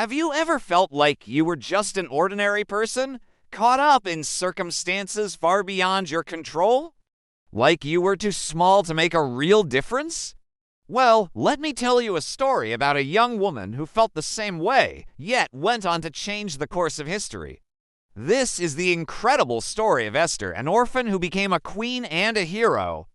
Have you ever felt like you were just an ordinary person, caught up in circumstances far beyond your control? Like you were too small to make a real difference? Well, let me tell you a story about a young woman who felt the same way, yet went on to change the course of history. This is the incredible story of Esther, an orphan who became a queen and a hero.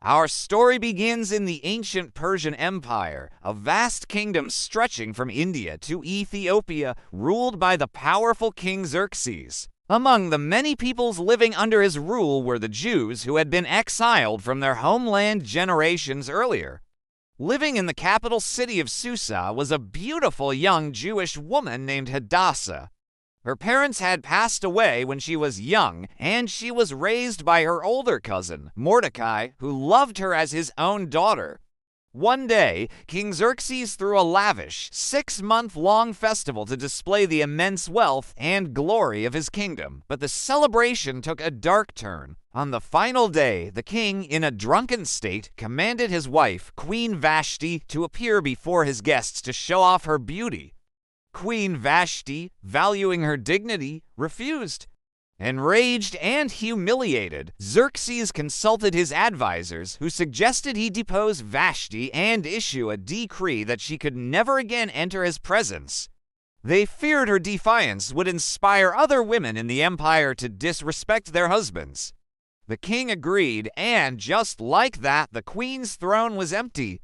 Our story begins in the ancient Persian Empire, a vast kingdom stretching from India to Ethiopia, ruled by the powerful King Xerxes. Among the many peoples living under his rule were the Jews who had been exiled from their homeland generations earlier. Living in the capital city of Susa was a beautiful young Jewish woman named Hadassah. Her parents had passed away when she was young, and she was raised by her older cousin, Mordecai, who loved her as his own daughter. One day, King Xerxes threw a lavish, 6-month-long festival to display the immense wealth and glory of his kingdom, but the celebration took a dark turn. On the final day, the king, in a drunken state, commanded his wife, Queen Vashti, to appear before his guests to show off her beauty. Queen Vashti, valuing her dignity, refused. Enraged and humiliated, Xerxes consulted his advisors, who suggested he depose Vashti and issue a decree that she could never again enter his presence. They feared her defiance would inspire other women in the empire to disrespect their husbands. The king agreed, and just like that, the queen's throne was empty.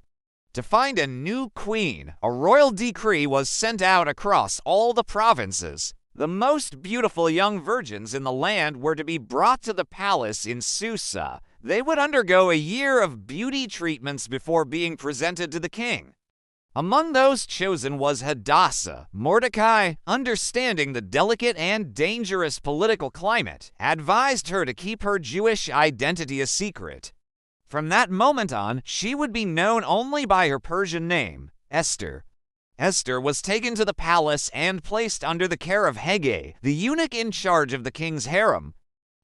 To find a new queen, a royal decree was sent out across all the provinces. The most beautiful young virgins in the land were to be brought to the palace in Susa. They would undergo a year of beauty treatments before being presented to the king. Among those chosen was Hadassah. Mordecai, understanding the delicate and dangerous political climate, advised her to keep her Jewish identity a secret. From that moment on, she would be known only by her Persian name, Esther. Esther was taken to the palace and placed under the care of Hegai, the eunuch in charge of the king's harem.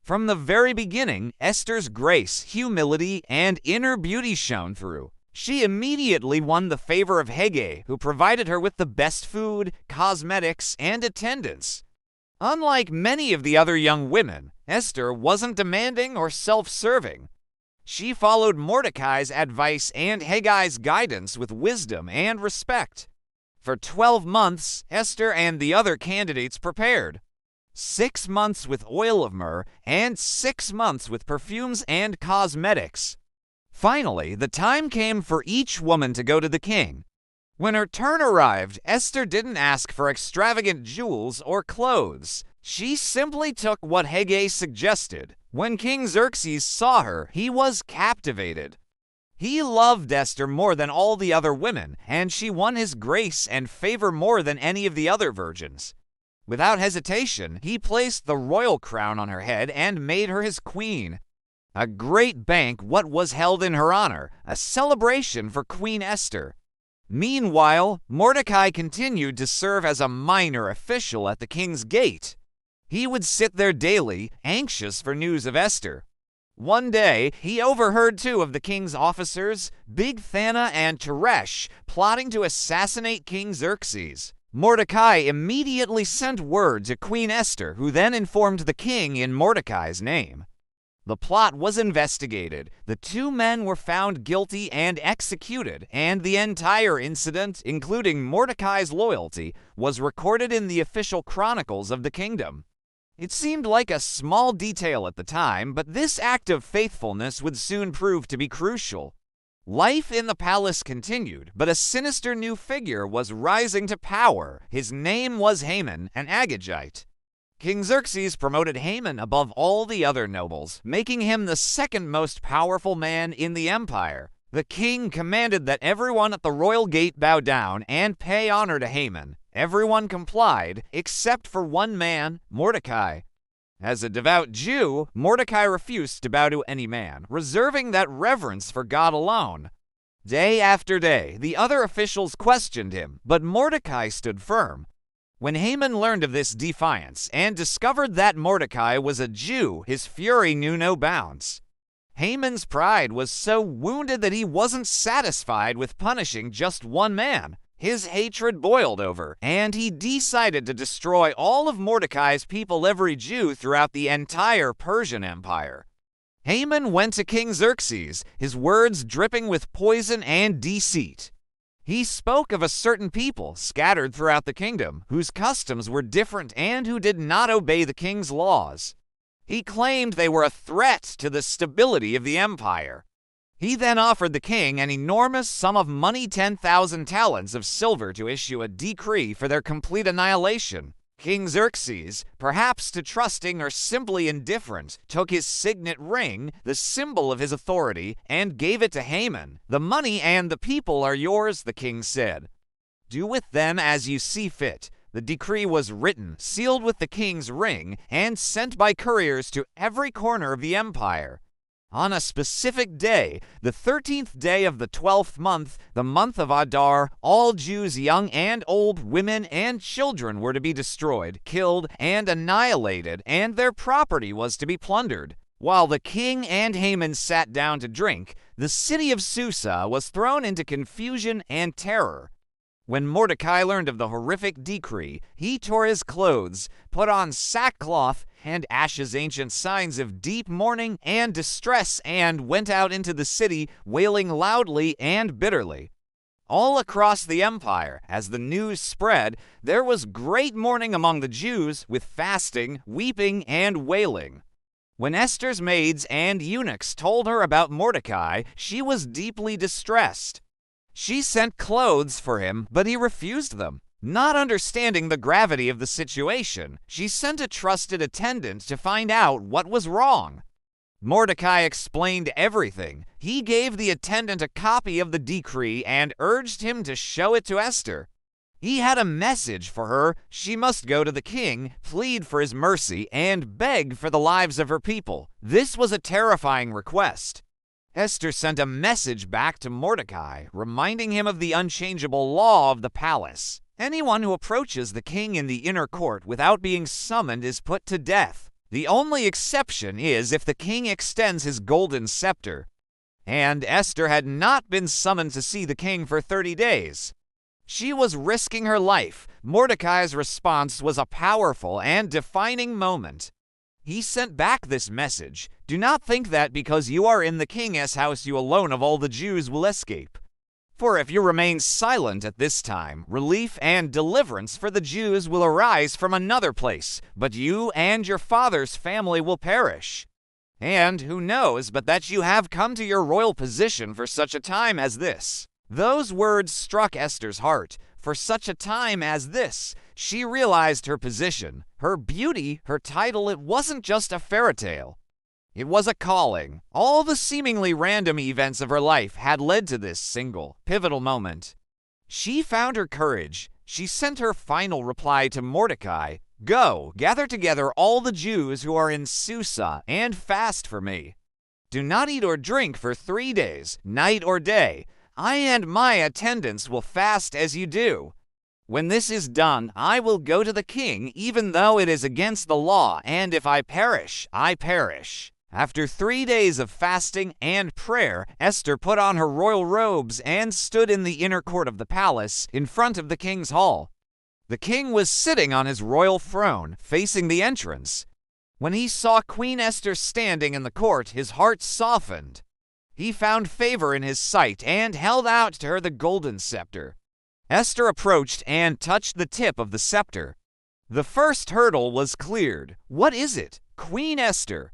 From the very beginning, Esther's grace, humility, and inner beauty shone through. She immediately won the favor of Hegai, who provided her with the best food, cosmetics, and attendance. Unlike many of the other young women, Esther wasn't demanding or self-serving. She followed Mordecai's advice and Hagai's guidance with wisdom and respect. For 12 months, Esther and the other candidates prepared. 6 months with oil of myrrh and 6 months with perfumes and cosmetics. Finally, the time came for each woman to go to the king. When her turn arrived, Esther didn't ask for extravagant jewels or clothes. She simply took what Hegai suggested. When King Xerxes saw her, he was captivated. He loved Esther more than all the other women, and she won his grace and favor more than any of the other virgins. Without hesitation, he placed the royal crown on her head and made her his queen. A great banquet was held in her honor, a celebration for Queen Esther. Meanwhile, Mordecai continued to serve as a minor official at the king's gate. He would sit there daily, anxious for news of Esther. One day, he overheard 2 of the king's officers, Bigthana and Teresh, plotting to assassinate King Xerxes. Mordecai immediately sent word to Queen Esther, who then informed the king in Mordecai's name. The plot was investigated. The 2 men were found guilty and executed, and the entire incident, including Mordecai's loyalty, was recorded in the official chronicles of the kingdom. It seemed like a small detail at the time, but this act of faithfulness would soon prove to be crucial. Life in the palace continued, but a sinister new figure was rising to power. His name was Haman, an Agagite. King Xerxes promoted Haman above all the other nobles, making him the second most powerful man in the empire. The king commanded that everyone at the royal gate bow down and pay honor to Haman. Everyone complied, except for one man, Mordecai. As a devout Jew, Mordecai refused to bow to any man, reserving that reverence for God alone. Day after day, the other officials questioned him, but Mordecai stood firm. When Haman learned of this defiance and discovered that Mordecai was a Jew, his fury knew no bounds. Haman's pride was so wounded that he wasn't satisfied with punishing just one man. His hatred boiled over, and he decided to destroy all of Mordecai's people, every Jew throughout the entire Persian Empire. Haman went to King Xerxes, his words dripping with poison and deceit. He spoke of a certain people scattered throughout the kingdom, whose customs were different and who did not obey the king's laws. He claimed they were a threat to the stability of the empire. He then offered the king an enormous sum of money, 10,000 talents of silver, to issue a decree for their complete annihilation. King Xerxes, perhaps too trusting or simply indifferent, took his signet ring, the symbol of his authority, and gave it to Haman. "The money and the people are yours," the king said. "Do with them as you see fit." The decree was written, sealed with the king's ring, and sent by couriers to every corner of the empire. On a specific day, the 13th day of the 12th month, the month of Adar, all Jews, young and old, women and children, were to be destroyed, killed, and annihilated, and their property was to be plundered. While the king and Haman sat down to drink, the city of Susa was thrown into confusion and terror. When Mordecai learned of the horrific decree, he tore his clothes, put on sackcloth and ashes, ancient signs of deep mourning and distress, and went out into the city, wailing loudly and bitterly. All across the empire, as the news spread, there was great mourning among the Jews, with fasting, weeping, and wailing. When Esther's maids and eunuchs told her about Mordecai, she was deeply distressed. She sent clothes for him, but he refused them. Not understanding the gravity of the situation, she sent a trusted attendant to find out what was wrong. Mordecai explained everything. He gave the attendant a copy of the decree and urged him to show it to Esther. He had a message for her. She must go to the king, plead for his mercy, and beg for the lives of her people. This was a terrifying request. Esther sent a message back to Mordecai, reminding him of the unchangeable law of the palace. Anyone who approaches the king in the inner court without being summoned is put to death. The only exception is if the king extends his golden scepter. And Esther had not been summoned to see the king for 30 days. She was risking her life. Mordecai's response was a powerful and defining moment. He sent back this message: "Do not think that because you are in the king's house you alone of all the Jews will escape. For if you remain silent at this time, relief and deliverance for the Jews will arise from another place, but you and your father's family will perish. And who knows but that you have come to your royal position for such a time as this?" Those words struck Esther's heart. For such a time as this, she realized her position, her beauty, her title. It wasn't just a fairy tale. It was a calling. All the seemingly random events of her life had led to this single, pivotal moment. She found her courage. She sent her final reply to Mordecai: "Go, gather together all the Jews who are in Susa, and fast for me. Do not eat or drink for 3 days, night or day. I and my attendants will fast as you do. When this is done, I will go to the king, even though it is against the law, and if I perish, I perish." After 3 days of fasting and prayer, Esther put on her royal robes and stood in the inner court of the palace, in front of the king's hall. The king was sitting on his royal throne, facing the entrance. When he saw Queen Esther standing in the court, his heart softened. He found favor in his sight and held out to her the golden scepter. Esther approached and touched the tip of the scepter. The first hurdle was cleared. "What is it, Queen Esther?"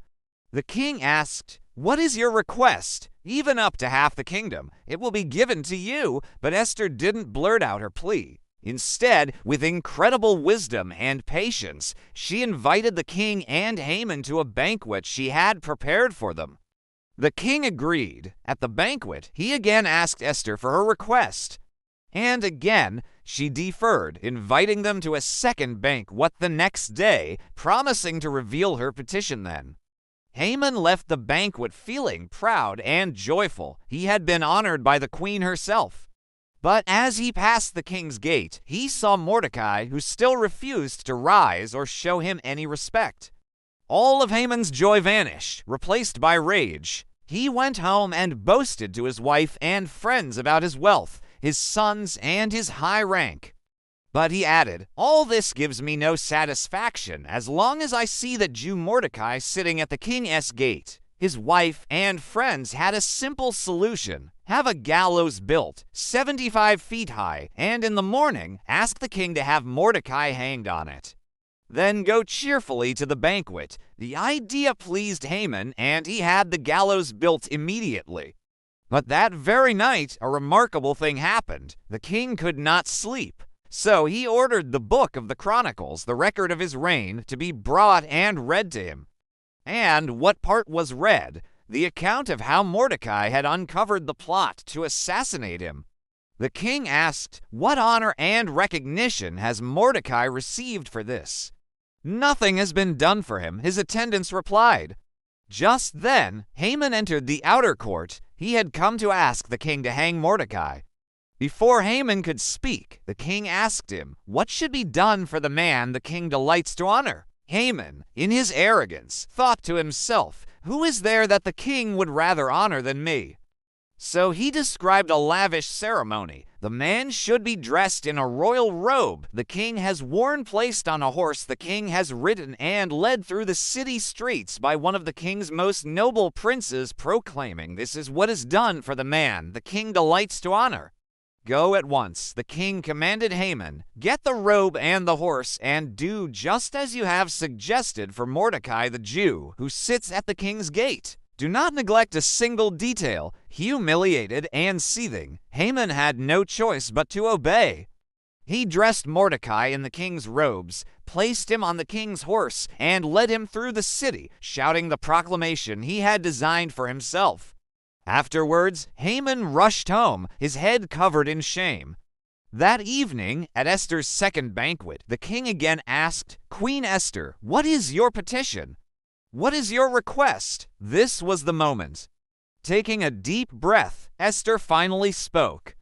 The king asked, "What is your request? Even up to half the kingdom. It will be given to you." But Esther didn't blurt out her plea. Instead, with incredible wisdom and patience, she invited the king and Haman to a banquet she had prepared for them. The king agreed. At the banquet, he again asked Esther for her request. And again, she deferred, inviting them to a second banquet the next day, promising to reveal her petition then. Haman left the banquet feeling proud and joyful. He had been honored by the queen herself. But as he passed the king's gate, he saw Mordecai, who still refused to rise or show him any respect. All of Haman's joy vanished, replaced by rage. He went home and boasted to his wife and friends about his wealth, his sons, and his high rank. But he added, "All this gives me no satisfaction as long as I see that Jew Mordecai sitting at the king's gate." His wife and friends had a simple solution. Have a gallows built, 75 feet high, and in the morning ask the king to have Mordecai hanged on it. Then go cheerfully to the banquet. The idea pleased Haman, and he had the gallows built immediately. But that very night, a remarkable thing happened. The king could not sleep. So he ordered the book of the Chronicles, the record of his reign, to be brought and read to him. And what part was read? The account of how Mordecai had uncovered the plot to assassinate him. The king asked, "What honor and recognition has Mordecai received for this?" "Nothing has been done for him," his attendants replied. Just then, Haman entered the outer court. He had come to ask the king to hang Mordecai. Before Haman could speak, the king asked him, "What should be done for the man the king delights to honor?" Haman, in his arrogance, thought to himself, "Who is there that the king would rather honor than me?" So he described a lavish ceremony. The man should be dressed in a royal robe the king has worn, placed on a horse the king has ridden, and led through the city streets by one of the king's most noble princes, proclaiming, "This is what is done for the man the king delights to honor." "Go at once," the king commanded Haman. "Get the robe and the horse, and do just as you have suggested for Mordecai the Jew, who sits at the king's gate. Do not neglect a single detail." Humiliated and seething, Haman had no choice but to obey. He dressed Mordecai in the king's robes, placed him on the king's horse, and led him through the city, shouting the proclamation he had designed for himself. Afterwards, Haman rushed home, his head covered in shame. That evening, at Esther's second banquet, the king again asked, "Queen Esther, what is your petition? What is your request?" This was the moment. Taking a deep breath, Esther finally spoke.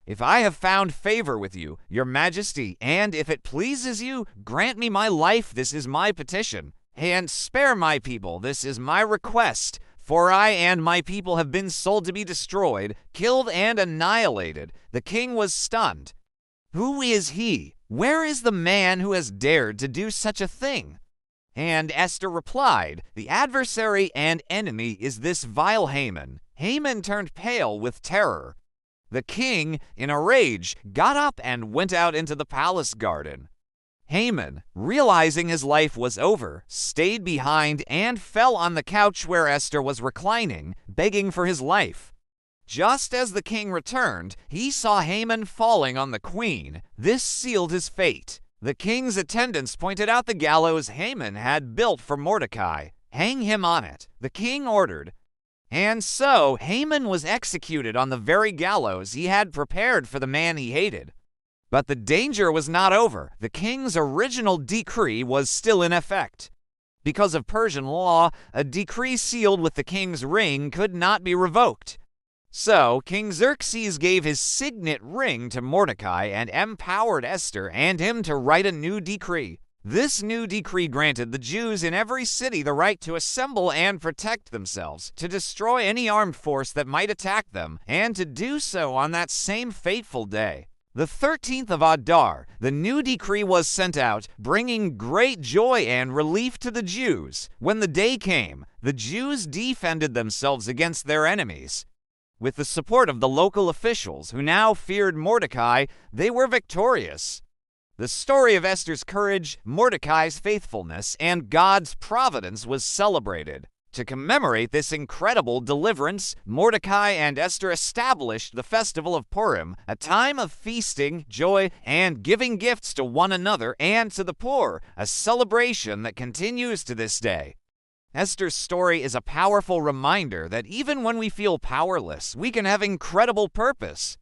"If I have found favor with you, your majesty, and if it pleases you, grant me my life, this is my petition, and spare my people, this is my request. For I and my people have been sold to be destroyed, killed and annihilated." The king was stunned. Who is he? Where is the man who has dared to do such a thing? And Esther replied, "The adversary and enemy is this vile Haman." Haman turned pale with terror. The king, in a rage, got up and went out into the palace garden. Haman, realizing his life was over, stayed behind and fell on the couch where Esther was reclining, begging for his life. Just as the king returned, he saw Haman falling on the queen. This sealed his fate. The king's attendants pointed out the gallows Haman had built for Mordecai. "Hang him on it," the king ordered. And so Haman was executed on the very gallows he had prepared for the man he hated. But the danger was not over. The king's original decree was still in effect. Because of Persian law, a decree sealed with the king's ring could not be revoked. So King Xerxes gave his signet ring to Mordecai and empowered Esther and him to write a new decree. This new decree granted the Jews in every city the right to assemble and protect themselves, to destroy any armed force that might attack them, and to do so on that same fateful day. The 13th of Adar, the new decree was sent out, bringing great joy and relief to the Jews. When the day came, the Jews defended themselves against their enemies. With the support of the local officials, who now feared Mordecai, they were victorious. The story of Esther's courage, Mordecai's faithfulness, and God's providence was celebrated. To commemorate this incredible deliverance, Mordecai and Esther established the festival of Purim, a time of feasting, joy, and giving gifts to one another and to the poor, a celebration that continues to this day. Esther's story is a powerful reminder that even when we feel powerless, we can have incredible purpose.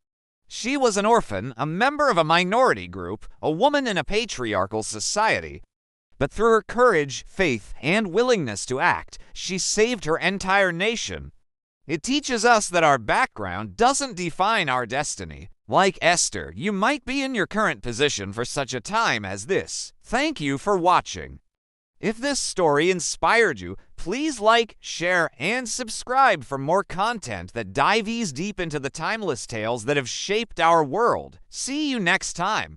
She was an orphan, a member of a minority group, a woman in a patriarchal society. But through her courage, faith, and willingness to act, she saved her entire nation. It teaches us that our background doesn't define our destiny. Like Esther, you might be in your current position for such a time as this. Thank you for watching. If this story inspired you, please like, share, and subscribe for more content that dives deep into the timeless tales that have shaped our world. See you next time.